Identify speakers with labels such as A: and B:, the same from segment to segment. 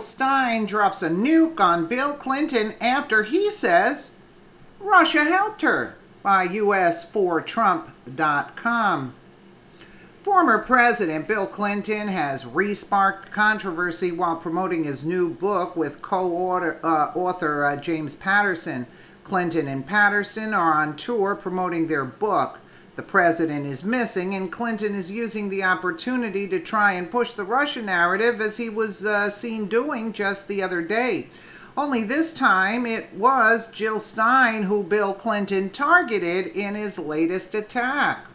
A: Stein drops a nuke on Bill Clinton after he says Russia helped her, by US4Trump.com. Former President Bill Clinton has re-sparked controversy while promoting his new book with co-author James Patterson. Clinton and Patterson are on tour promoting their book. The president is missing, and Clinton is using the opportunity to try and push the Russia narrative, as he was seen doing just the other day. Only this time it was Jill Stein who Bill Clinton targeted in his latest attack.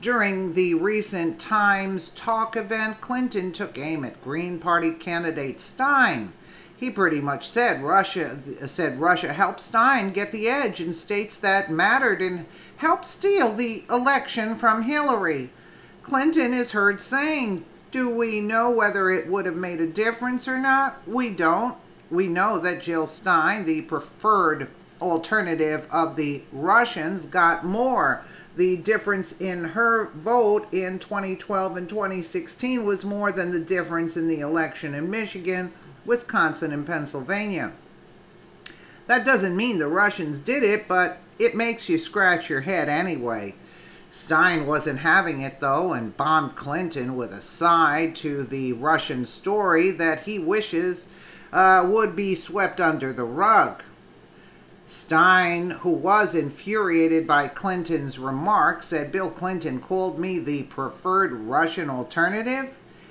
A: During the recent Times Talk event, Clinton took aim at Green Party candidate Stein. He pretty much said Russia helped Stein get the edge in states that mattered and helped steal the election from Hillary. Clinton is heard saying, "Do we know whether it would have made a difference or not? We don't. We know that Jill Stein, the preferred alternative of the Russians, got more. The difference in her vote in 2012 and 2016 was more than the difference in the election in Michigan, Wisconsin, and Pennsylvania." That doesn't mean the Russians did it, but it makes you scratch your head anyway. Stein wasn't having it, though, and bombed Clinton with a side to the Russian story that he wishes would be swept under the rug. Stein, who was infuriated by Clinton's remarks, said Bill Clinton called me the preferred Russian alternative.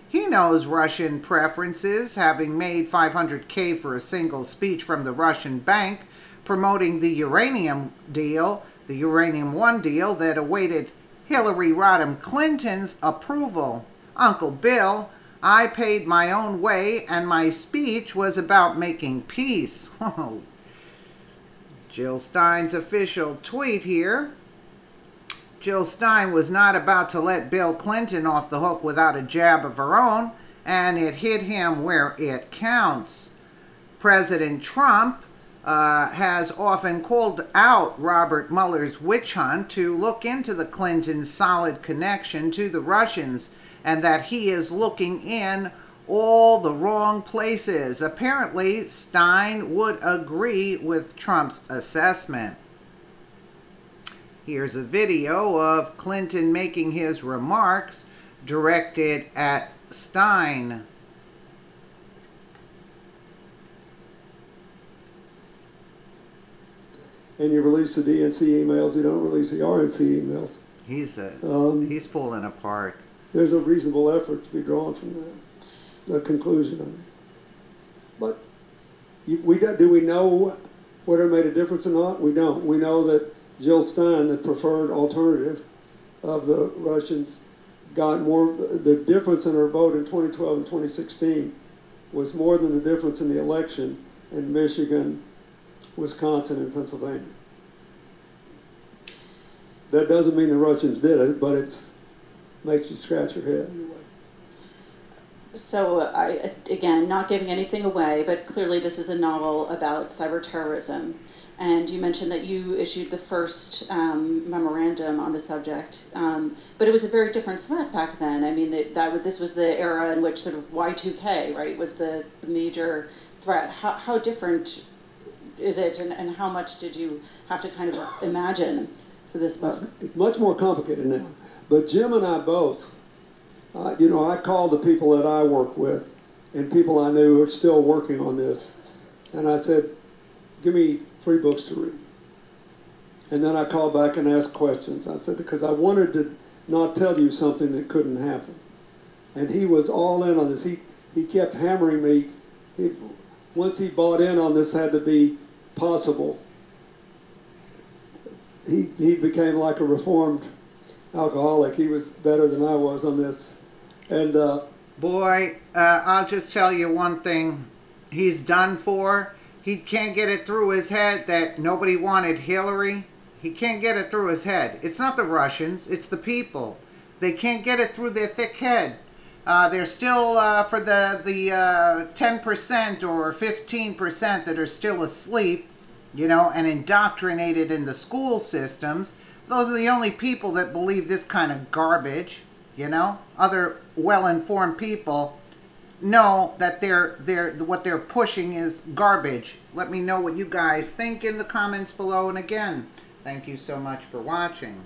A: He knows Russian preferences, having made $500K for a single speech from the Russian bank promoting the uranium deal, the Uranium One deal that awaited Hillary Rodham Clinton's approval. Uncle Bill, I paid my own way, and my speech was about making peace. Jill Stein's official tweet here. Jill Stein was not about to let Bill Clinton off the hook without a jab of her own, and it hit him where it counts. President Trump has often called out Robert Mueller's witch hunt to look into the Clintons' solid connection to the Russians, and that he is looking in all the wrong places. Apparently, Stein would agree with Trump's assessment. Here's a video of Clinton making his remarks directed at Stein.
B: And you release the DNC emails, you don't release the RNC emails.
A: He's falling apart.
B: There's a reasonable effort to be drawn from that, the conclusion of it. But do we know whether it made a difference or not? We don't. We know that Jill Stein, the preferred alternative of the Russians, got more. The difference in her vote in 2012 and 2016 was more than the difference in the election in Michigan, Wisconsin, and Pennsylvania. That doesn't mean the Russians did it, but it makes you scratch your head anyway.
C: So, again, not giving anything away, but clearly this is a novel about cyber terrorism. And you mentioned that you issued the first memorandum on the subject, but it was a very different threat back then. I mean, this was the era in which sort of Y2K, right, was the major threat. How different is it, and how much did you have to kind of imagine for this book?
B: It's much more complicated now. But Jim and I both, I called the people that I work with and people I knew who are still working on this, and I said, give me 3 books to read. And then I called back and asked questions. I said, because I wanted to not tell you something that couldn't happen. And he was all in on this. He kept hammering me. Once he bought in on this had to be possible, he became like a reformed alcoholic. He was better than I was on this. And
A: boy, I'll just tell you one thing. He's done for. He can't get it through his head that nobody wanted Hillary. He can't get it through his head. It's not the Russians, it's the people. They can't get it through their thick head. They're still, for the 10% or 15% that are still asleep, and indoctrinated in the school systems, those are the only people that believe this kind of garbage, Other well-informed people know that what they're pushing is garbage. Let me know what you guys think in the comments below. And again, thank you so much for watching.